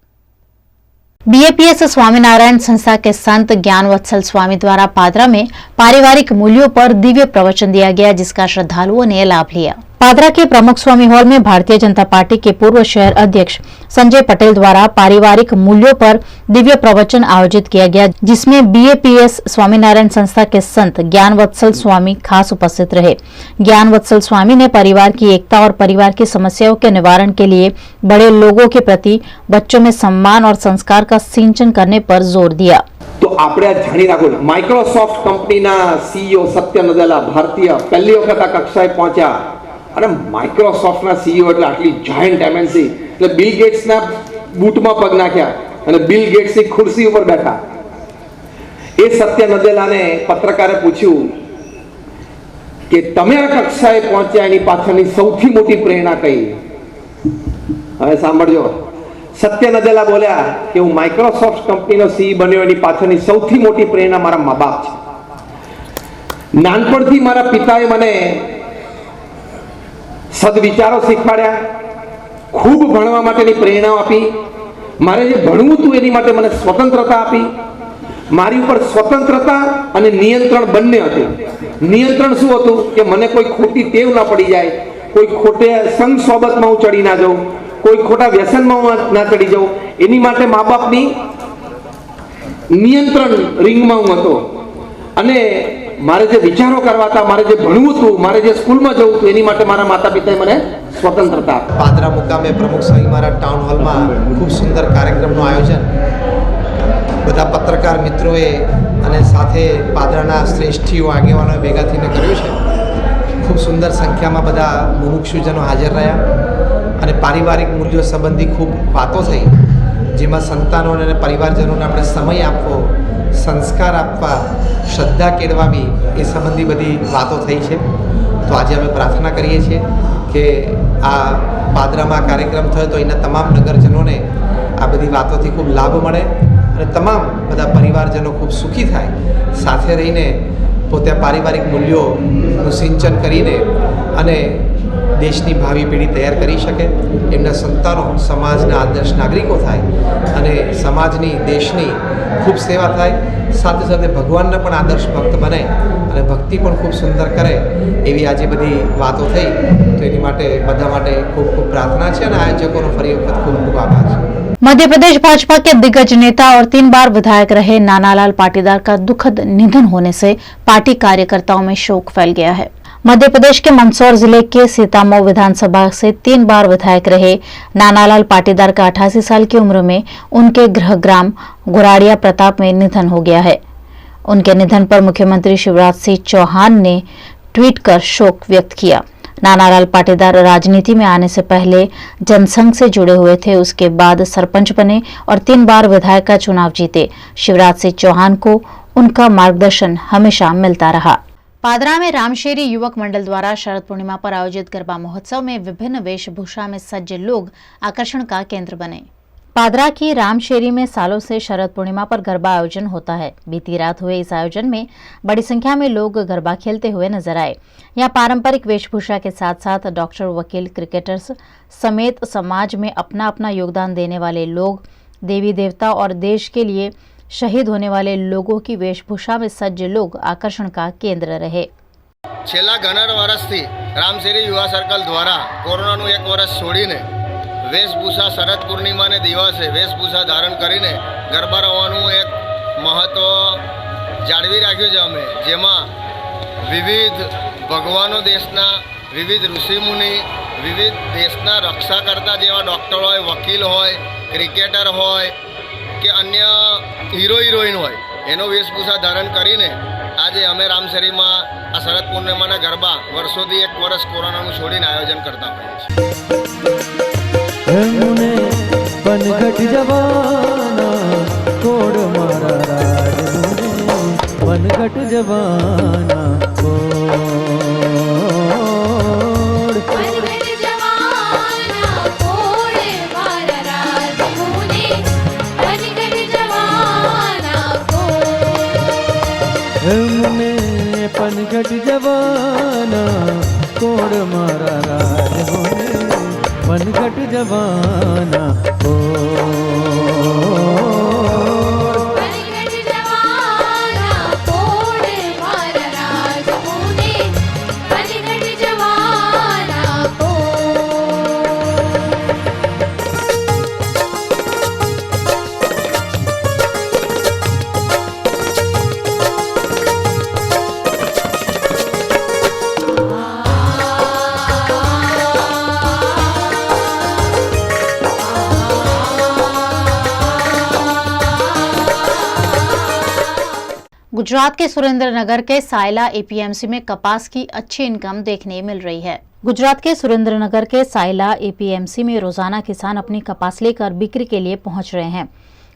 BAPS स्वामीनारायण संस्था के संत ज्ञानवत्सल स्वामी द्वारा पादरा में पारिवारिक मूल्यों पर दिव्य प्रवचन दिया गया, जिसका श्रद्धालुओं ने लाभ लिया। पादरा के प्रमुख स्वामी हॉल में भारतीय जनता पार्टी के पूर्व शहर अध्यक्ष संजय पटेल द्वारा पारिवारिक मूल्यों पर दिव्य प्रवचन आयोजित किया गया, जिसमें BAPS स्वामीनारायण संस्था के संत ज्ञानवत्सल स्वामी खास उपस्थित रहे। ज्ञानवत्सल स्वामी ने परिवार की एकता और परिवार की समस्याओं के निवारण के लिए बड़े लोगों के प्रति बच्चों में सम्मान और संस्कार का सिंचन करने पर जोर दिया। तो આપણે જાણી રાખો, માઇક્રોસોફ્ટ કંપનીના CEO સત્ય નદેલા ભારતીય પહેલી વખત આ કક્ષાએ પહોંચ્યા, અને માઇક્રોસોફ્ટના CEO એટલે આટલી જાયન્ટ MNC, એટલે બિલ ગેટ્સના બૂટમાં પગ નાખ્યા અને બિલ ગેટ્સની ખુરશી ઉપર બેઠા। એ સત્ય નદેલાને પત્રકારે પૂછ્યું કે તમે આ કક્ષાએ પહોંચ્યા એની પાછળની સૌથી મોટી પ્રેરણા કઈ? હવે સાંભળજો, સત્ય નદેલા બોલ્યા કે હું માઇક્રોસોફ્ટ કંપનીનો CEO બન્યો એની પાછળની સૌથી મોટી પ્રેરણા મારા મા બાપ છે। નાનપણથી મારા પિતાએ મને સદવિચારો શીખવાડ્યા, ખૂબ ભણવા માટેની પ્રેરણા આપી, મારે જે ભણવું હતું એની માટે મને સ્વતંત્રતા આપી, મારી ઉપર સ્વતંત્રતા અને નિયંત્રણ બંને હતું. નિયંત્રણ શું હતું કે મને કોઈ ખોટી ટેવ ના પડી જાય, કોઈ ખોટે સંગ સોબતમાં હું ચડી ના જાઉં, કોઈ ખોટા વ્યસનમાં હું ના ચડી જાઉં. એની માટે મા બાપની નિયંત્રણ રિંગમાં હું હતો અને મારે જે વિચારો કરવા હતા, મારે જે ભણવું હતું, મારે જે સ્કૂલમાં જવું હતું, એની માટે મારા માતા પિતાએ મને સ્વતંત્રતા આપી. પાદરા મુકામે પ્રમુખ સ્વામી મારા ટાઉન હોલમાં ખૂબ સુંદર કાર્યક્રમનું આયોજન બધા પત્રકાર મિત્રોએ અને સાથે પાદરાના શ્રેષ્ઠીઓ આગેવાનોએ ભેગા થઈને કર્યું છે. ખૂબ સુંદર સંખ્યામાં બધા મુમુક્ષુજનો હાજર રહ્યા અને પારિવારિક મૂલ્યો સંબંધી ખૂબ વાતો થઈ, જેમાં સંતાનોને અને પરિવારજનોને આપણે સમય આપવો, સંસ્કાર આપવા, શ્રદ્ધા કેળવાવી એ સંબંધી બધી વાતો થઈ છે. તો આજે અમે પ્રાર્થના કરીએ છીએ કે આ પાદરામાં કાર્યક્રમ થયો તો એના તમામ નગરજનોને આ બધી વાતોથી ખૂબ લાભ મળે અને તમામ બધા પરિવારજનો ખૂબ સુખી થાય, સાથે રહીને પોતે પારિવારિક મૂલ્યોનું સિંચન કરીને અને દેશની ભાવિ પેઢી તૈયાર કરી શકે, એમના સંતાનો સમાજના આદર્શ નાગરિકો થાય અને સમાજની દેશની ખૂબ સેવા થાય, સાથે સાથે ભગવાનના પણ આદર્શ ભક્ત બને અને ભક્તિ પણ ખૂબ સુંદર કરે. એવી આજે બધી વાતો થઈ તો એની માટે બધા માટે ખૂબ ખૂબ प्रार्थना है और आयोजकों फरी वक्त खूब खूब आभार है। मध्य प्रदेश भाजपा के दिग्गज नेता और 3 बार विधायक रहे नानालाल पाटीदार का दुखद निधन होने से पार्टी कार्यकर्ताओं में शोक फैल गया है। मध्य प्रदेश के मंदसौर जिले के सीतामऊ विधानसभा से 3 बार विधायक रहे नानालाल पाटीदार का 88 साल की उम्र में उनके गृह ग्राम गुराड़िया प्रताप में निधन हो गया है। उनके निधन पर मुख्यमंत्री शिवराज सिंह चौहान ने ट्वीट कर शोक व्यक्त किया। नानालाल पाटीदार राजनीति में आने से पहले जनसंघ से जुड़े हुए थे, उसके बाद सरपंच बने और 3 बार विधायक का चुनाव जीते। शिवराज सिंह चौहान को उनका मार्गदर्शन हमेशा मिलता रहा। पादरा में रामशेरी युवक मंडल द्वारा शरद पूर्णिमा पर आयोजित गरबा महोत्सव में विभिन्न वेशभूषा में सज्ज लोग आकर्षण का केंद्र बने। पादरा की रामशेरी में सालों से शरद पूर्णिमा पर गरबा आयोजन होता है। बीती रात हुए इस आयोजन में बड़ी संख्या में लोग गरबा खेलते हुए नजर आए। यहाँ पारंपरिक वेशभूषा के साथ साथ डॉक्टर, वकील, क्रिकेटर्स समेत समाज में अपना अपना योगदान देने वाले लोग, देवी देवता और देश के लिए शहीद होने वाले लोगों की वेशभूषा में सज्ज लोग आकर्षण का केंद्र रहे। छेल्ला घणा वर्षथी रामशेरी युवा सर्कल द्वारा कोरोनाનું 1 વર્ષ છોડીને वेशभूषा शरद पूर्णिमा ने दिवसे वेशभूषा धारण करीने गरबा रमવાનું एक महत्व जाळवी राख्યું છે અમે, જેમાં વિવિધ ભગવાનો દેશના, વિવિધ ઋષિમુનિ, વિવિધ દેશના રક્ષા કરતા જેવા ડૉક્ટર હોય, વકીલ હોય, ક્રિકેટર હોય કે અન્ય હીરો હિરોઈન હોય, એનો વેશભૂષા ધારણ કરીને આજે અમે રામશેરીમાં આ શરદ પૂર્ણિમાના ગરબા વર્ષોથી 1 વર્ષ કોરોનાનું છોડીને આયોજન કરતા હોઈએ છીએ। मुने बनघट जवाना कोड मारा राज मुने बनघट जवाना कोड बनघट जवाना कोड मारा राज मुने बनघट जवाना कोड मुने बनघट जवाना कोड मारा राज मुने बनघट जवाना हो बनघट जवाना कोड मारा राज मुने बनघट जवाना गुजरात के सुरेंद्रनगर के सायला एपीएमसी में कपास की अच्छी इनकम देखने मिल रही है। गुजरात के सुरेंद्रनगर के सायला एपीएमसी में रोजाना किसान अपनी कपास लेकर बिक्री के लिए पहुंच रहे हैं।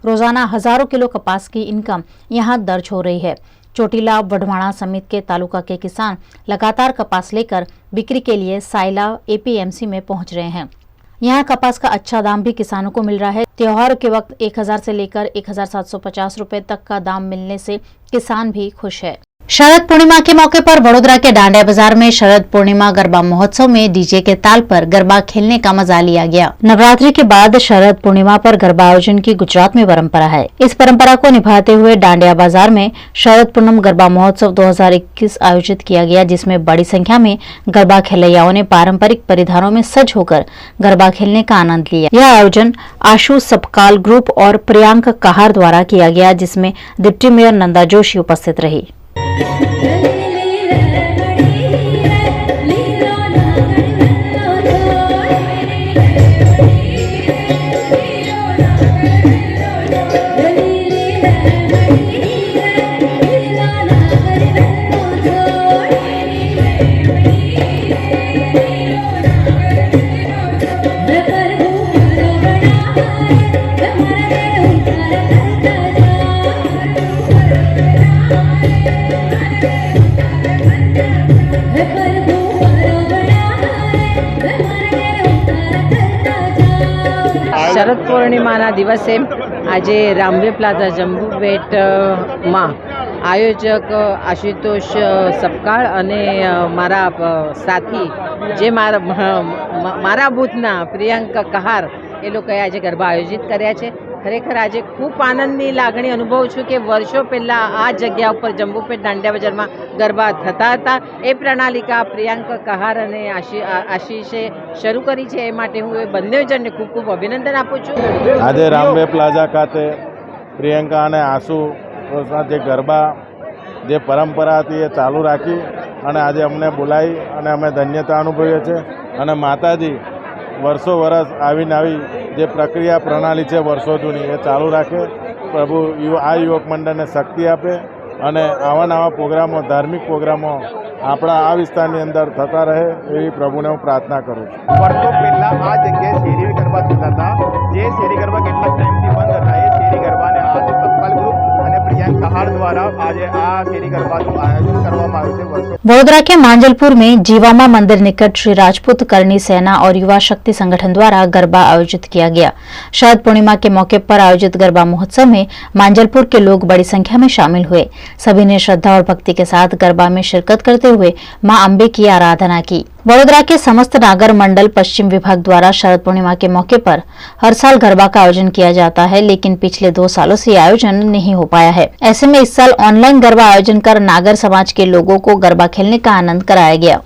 रोजाना हजारों किलो कपास की इनकम यहां दर्ज हो रही है। चोटीला वढवाणा समिति के तालुका के किसान लगातार कपास लेकर बिक्री के लिए सायला एपीएमसी में पहुंच रहे हैं। यहाँ कपास का अच्छा दाम भी किसानों को मिल रहा है। त्योहार के वक्त 1000 से लेकर 1750 रुपए तक का दाम मिलने से किसान भी खुश है। शरद पूर्णिमा के मौके पर वडोदरा के डांडिया बाजार में शरद पूर्णिमा गरबा महोत्सव में डीजे के ताल पर गरबा खेलने का मजा लिया गया। नवरात्रि के बाद शरद पूर्णिमा पर गरबा आयोजन की गुजरात में परंपरा है। इस परंपरा को निभाते हुए डांडिया बाजार में शरद पूर्णिमा गरबा महोत्सव 2021 आयोजित किया गया, जिसमें बड़ी संख्या में गरबा खेलैयाओं ने पारंपरिक परिधानों में सज होकर गरबा खेलने का आनंद लिया। यह आयोजन आशु सपकाल ग्रुप और प्रियांक कहार द्वारा किया गया, जिसमें डिप्टी मेयर नंदा जोशी उपस्थित रही। શરદ પૂર્ણિમાના દિવસે આજે રામવે પ્લાઝા જંબુબેટમાં આયોજક આશુતોષ સપકાળ અને મારા સાથી જે મારા બૂથના પ્રિયંકા કહાર એ લોકોએ આજે ગરબા આયોજિત કર્યા છે। ખરેખર આજે ખૂબ આનંદની લાગણી અનુભવું છું કે વર્ષો પહેલાં આ જગ્યા ઉપર જંબુપેટ દાંડિયા બજારમાં ગરબા થતા હતા। એ પ્રણાલિકા પ્રિયંકા કહાર અને આશીષે શરૂ કરી છે, એ માટે હું એ બંને જણને ખૂબ ખૂબ અભિનંદન આપું છું। આજે રામવે પ્લાઝા ખાતે પ્રિયંકા અને આશુ સાથે ગરબા જે પરંપરા હતી એ ચાલુ રાખી અને આજે અમને બોલાવી અને અમે ધન્યતા અનુભવીએ છીએ અને માતાજી વર્ષો વર્ષ આવીને આવી જે પ્રક્રિયા પ્રણાલી છે વર્ષો જૂની એ ચાલુ રાખે। પ્રભુ આ યુવક મંડળને શક્તિ આપે અને આવા નવા પ્રોગ્રામો ધાર્મિક પ્રોગ્રામો આપણા આ વિસ્તારની અંદર થતા રહે એવી પ્રભુને હું પ્રાર્થના કરું છું। વર્ષો પહેલાં આ જગ્યાએ શેરી ગરબા થતા હતા, જે શેરી ગરબા કેટલાક ટાઈમથી બંધ હતા, એ શેરી ગરબાને આજે સપકાલ ગ્રુપ અને પ્રિયંક કહાર દ્વારા આજે આ શેરી ગરબાનું આયોજન કરવામાં આવ્યું છે। वडोदरा के मांजलपुर में जीवामा मंदिर निकट श्री राजपूत करनी सेना और युवा शक्ति संगठन द्वारा गरबा आयोजित किया गया। शरद पूर्णिमा के मौके पर आयोजित गरबा महोत्सव में मांजलपुर के लोग बड़ी संख्या में शामिल हुए। सभी ने श्रद्धा और भक्ति के साथ गरबा में शिरकत करते हुए मां अम्बे की आराधना की। वडोदरा के समस्त नागर मंडल पश्चिम विभाग द्वारा शरद पूर्णिमा के मौके पर हर साल गरबा का आयोजन किया जाता है, लेकिन पिछले 2 सालों से यह आयोजन नहीं हो पाया है। ऐसे में इस साल ऑनलाइन गरबा आयोजन कर नागर समाज के लोगों को गरबा खेलने का आनंद कराया गया।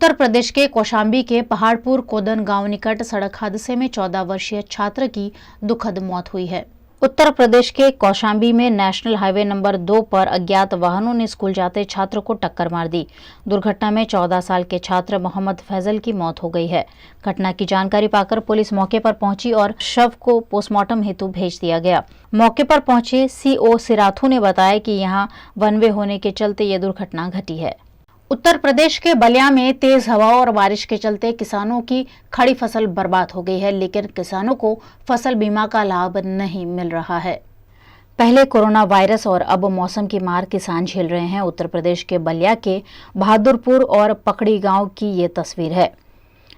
उत्तर प्रदेश के कौशाम्बी के पहाड़पुर कोदन गांव निकट सड़क हादसे में 14 वर्षीय छात्र की दुखद मौत हुई है। उत्तर प्रदेश के कौशाम्बी में नेशनल हाईवे नंबर 2 पर अज्ञात वाहनों ने स्कूल जाते छात्र को टक्कर मार दी। दुर्घटना में 14 साल के छात्र मोहम्मद फैजल की मौत हो गई है। घटना की जानकारी पाकर पुलिस मौके पर पहुंची और शव को पोस्टमार्टम हेतु भेज दिया गया। मौके पर पहुंचे सीओ सिराथू ने बताया कि यहां वन वे होने के चलते ये दुर्घटना घटी है। उत्तर प्रदेश के बलिया में तेज हवाओं और बारिश के चलते किसानों की खड़ी फसल बर्बाद हो गई है, लेकिन किसानों को फसल बीमा का लाभ नहीं मिल रहा है। पहले कोरोना वायरस और अब मौसम की मार किसान झेल रहे हैं। उत्तर प्रदेश के बलिया के बहादुरपुर और पकड़ी गांव की ये तस्वीर है,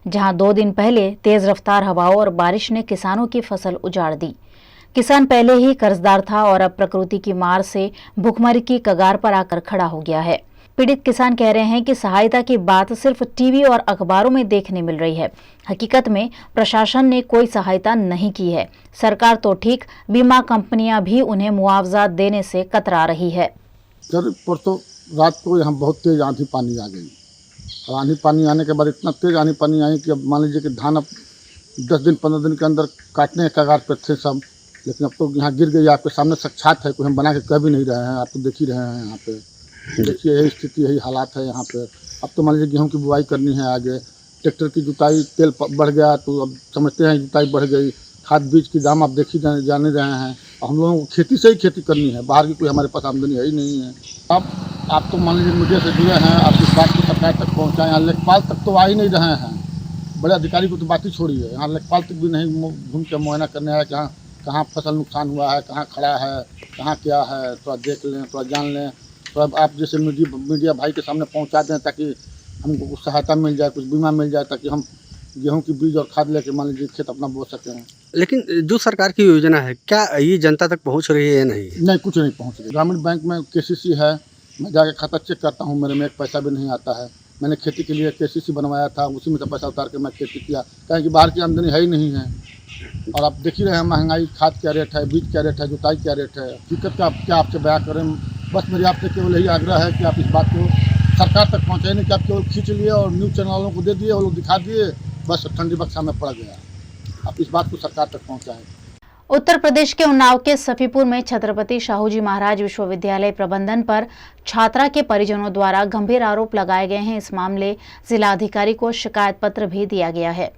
जहां 2 दिन पहले तेज रफ्तार हवाओं और बारिश ने किसानों की फसल उजाड़ दी। किसान पहले ही कर्जदार था और अब प्रकृति की मार से भुखमरी की कगार पर आकर खड़ा हो गया है। पीड़ित किसान कह रहे हैं कि सहायता की बात सिर्फ टीवी और अखबारों में देखने मिल रही है। हकीकत में प्रशासन ने कोई सहायता नहीं की है। सरकार तो ठीक, बीमा कंपनियां भी उन्हें मुआवजा देने से कतरा रही है। सर परसों रात को यहाँ बहुत तेज आंधी पानी आ गई और आंधी पानी आने के बाद इतना तेज आंधी पानी आई कि अब मान लीजिए कि धान अब 10 दिन 15 दिन के अंदर काटने के कगार पर थे सब, लेकिन अब तो यहाँ गिर गई। आपके सामने साक्षात है, कोई हम बना के कह भी नहीं रहे हैं, आप तो देख ही रहे हैं। यहाँ पे देखिए यही स्थिति, यही हालात है यहाँ पे। अब तो मान लीजिए गेहूँ की बुआई करनी है आगे, ट्रैक्टर की जुताई, तेल बढ़ गया तो अब समझते हैं जुताई बढ़ गई। खाद बीज की दाम आप देख ही जाने रहे हैं। हम लोगों को खेती से ही खेती करनी है, बाहर की कोई हमारे पास आमदनी है ही नहीं है। अब आप तो मान लीजिए मीडिया से जुड़े हैं, आप इस बात को सरकार तक पहुँचाएँ। यहाँ लेखपाल तक तो आ ही नहीं रहे हैं, बड़े अधिकारी को तो बात ही छोड़िए, यहाँ लेखपाल तक भी नहीं घूम के मुआयना करने आया कि कहाँ फसल नुकसान हुआ है, कहाँ खड़ा है, कहाँ क्या है, थोड़ा देख लें, थोड़ा जान लें। तो अब आप जैसे मीडिया भाई के सामने पहुँचा दें ताकि हमको कुछ सहायता मिल जाए, कुछ बीमा मिल जाए, ताकि हम गेहूं की बीज और खाद लेके मान लीजिए खेत अपना बो सकें। लेकिन जो सरकार की योजना है, क्या ये जनता तक पहुंच रही है या नहीं? नहीं, कुछ नहीं पहुंच रही। ग्रामीण बैंक में KCC है, मैं जाके खाता चेक करता हूं, मेरे में एक पैसा भी नहीं आता है। मैंने खेती के लिए KCC बनवाया था, उसी में से पैसा उतार के मैं खेती किया, कहें कि बाहर की आमदनी है ही नहीं है। और आप देख ही रहे हैं महंगाई, खाद क्या रेट है, बीज क्या रेट है, जुताई क्या रेट है। दिक्कत का क्या आपसे बयां करें। बस मेरी आपसे केवल यही आग्रह है कि आप इस बात को सरकार तक पहुँचाए, नहीं कि आप केवल खींच लिए और न्यूज़ चैनल वालों को दे दिए, वो लोग दिखा दिए, बस ठंडी बक्सा में पड़ गया। आप इस बात को सरकार तक पहुँचाएँ। उत्तर प्रदेश के उन्नाव के सफीपुर में छत्रपति शाहूजी महाराज विश्वविद्यालय प्रबंधन पर छात्रा के परिजनों द्वारा गंभीर आरोप लगाए गए हैं। इस मामले जिलाधिकारी को शिकायत पत्र भी दिया गया है।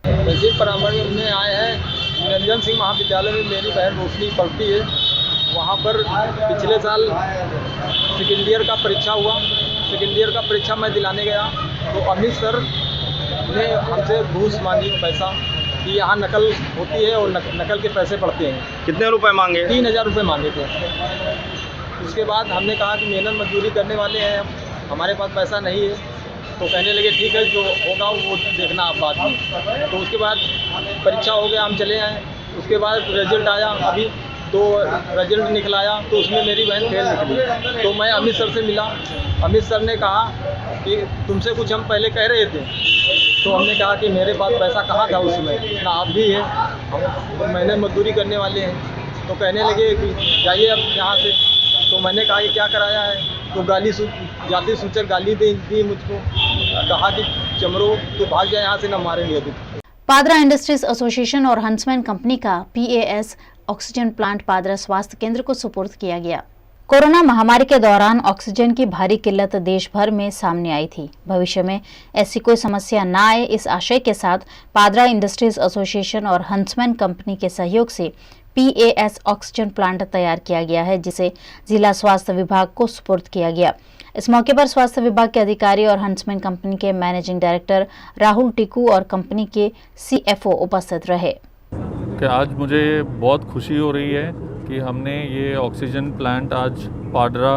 तहसील परामर्श में आए हैं, निरंजन सिंह महाविद्यालय में मेरी बहन रोशनी पढ़ती है। वहाँ पर पिछले साल सेकेंड ईयर का परीक्षा हुआ। सेकेंड ईयर का परीक्षा मैं दिलाने गया तो अमित सर ने हमसे घूस मांगी, पैसा, कि यहाँ नकल होती है और नकल के पैसे पड़ते हैं। कितने रुपए मांगे? 3000 रुपये मांगे थे। उसके बाद हमने कहा कि मेहनत मजदूरी करने वाले हैं, हमारे पास पैसा नहीं है। तो कहने लगे ठीक है, जो होगा वो देखना आप बाद में। तो उसके बाद परीक्षा हो गया, हम चले आए। उसके बाद रिजल्ट आया, अभी तो रिजल्ट निकलाया तो उसमें मेरी बहन फेल निकली। तो मैं अमित सर से मिला। अमित सर ने कहा कि तुमसे कुछ हम पहले कह रहे थे। तो हमने कहा कि मेरे पास पैसा कहाँ था उसमें, ना आप भी है, हम मेहनत मजदूरी करने वाले हैं। तो कहने लगे कि जाइए अब यहाँ से। तो मैंने कहा कि क्या कराया है, तो जाति सूचक गाली दी मुझको, कहा कि चमरो तो भाग जाए यहाँ से, न मारेंगे अभी। पादरा इंडस्ट्रीज एसोसिएशन और हंसमैन कंपनी का PAS ऑक्सीजन प्लांट पादरा स्वास्थ्य केंद्र को सुपुर्द किया गया। कोरोना महामारी के दौरान ऑक्सीजन की भारी किल्लत देश भर में सामने आई थी। भविष्य में ऐसी कोई समस्या न आए, इस आशय के साथ पादरा इंडस्ट्रीज एसोसिएशन और हंसमैन कंपनी के सहयोग से PAS ऑक्सीजन प्लांट तैयार किया गया है, जिसे जिला स्वास्थ्य विभाग को सुपुर्द किया गया। इस मौके पर स्वास्थ्य विभाग के अधिकारी और हंसमैन कंपनी के मैनेजिंग डायरेक्टर राहुल टिकू और कंपनी के CFO उपस्थित रहे। कि आज मुझे बहुत खुशी हो रही है कि हमने ये ऑक्सीजन प्लांट आज पादरा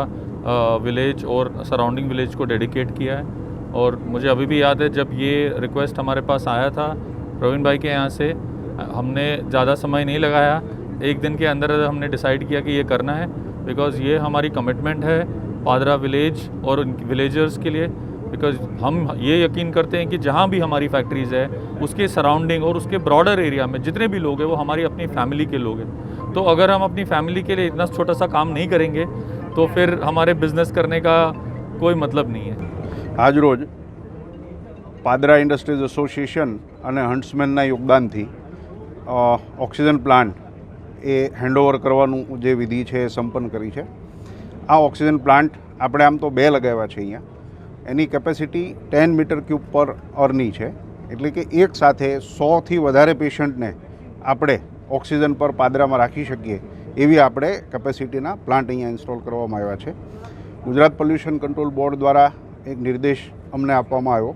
विलेज और सराउंडिंग विलेज को डेडिकेट किया है। और मुझे अभी भी याद है जब ये रिक्वेस्ट हमारे पास आया था प्रवीण भाई के यहाँ से, हमने ज़्यादा समय नहीं लगाया, एक दिन के अंदर हमने डिसाइड किया कि ये करना है, बिकॉज़ ये हमारी कमिटमेंट है पादरा विलेज और विलेजर्स के लिए। बिकॉज़ हम ये यकीन करते हैं कि जहाँ भी हमारी फैक्ट्रीज़ है उसके सराउंडिंग और उसके ब्रॉडर एरिया में जितने भी लोग हैं वो हमारी अपनी फैमिली के लोग हैं। तो अगर हम अपनी फैमिली के लिए इतना छोटा सा काम नहीं करेंगे तो फिर हमारे बिजनेस करने का कोई मतलब नहीं है। आज रोज पादरा इंडस्ट्रीज एसोसिएशन અને હન્ટ્સમેનના યોગદાનથી ઓક્સિજન પ્લાન્ટ એ હેન્ડઓવર કરવાનું જે વિધિ છે એ સંપન્ન કરી છે। આ ઓક્સિજન પ્લાન્ટ આપણે આમ તો 2 લગાવ્યા છે અહીંયા, એની કેપેસિટી 10 મીટર ક્યુબ પર અરની છે, એટલે કે એક સાથે 100થી વધારે પેશન્ટને આપણે ઓક્સિજન પર પાદરામાં રાખી શકીએ એવી આપણે કેપેસિટીના પ્લાન્ટ અહીંયા ઇન્સ્ટોલ કરવામાં આવ્યા છે। ગુજરાત પોલ્યુશન કંટ્રોલ બોર્ડ દ્વારા એક નિર્દેશ અમને આપવામાં આવ્યો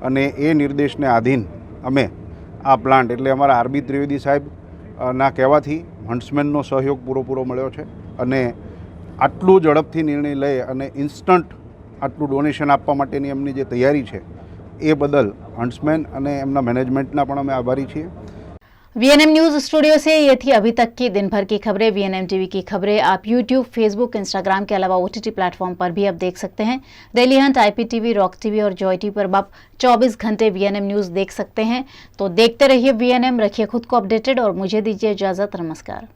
અને એ નિર્દેશને આધીન અમે આ પ્લાન્ટ એટલે અમારા RB ત્રિવેદી સાહેબના કહેવાથી હન્ટ્સમેનનો સહયોગ પૂરો મળ્યો છે અને આટલું ઝડપથી નિર્ણય લઈ અને ઇન્સ્ટન્ટ આટલું ડોનેશન આપવા માટેની એમની જે તૈયારી છે એ બદલ હન્ટ્સમેન અને એમના મેનેજમેન્ટના પણ અમે આભારી છીએ। VNM न्यूज स्टूडियो से ये थी अभी तक की दिन भर की खबरें। VNM TV की खबरें आप YouTube, Facebook, Instagram के अलावा OTT प्लेटफॉर्म पर भी अब देख सकते हैं। Daily Hunt, IPTV, rock TV और जॉय TV पर आप 24 घंटे VNM न्यूज देख सकते हैं। तो देखते रहिए VNM, रखिए खुद को अपडेटेड और मुझे दीजिए इजाजत। नमस्कार।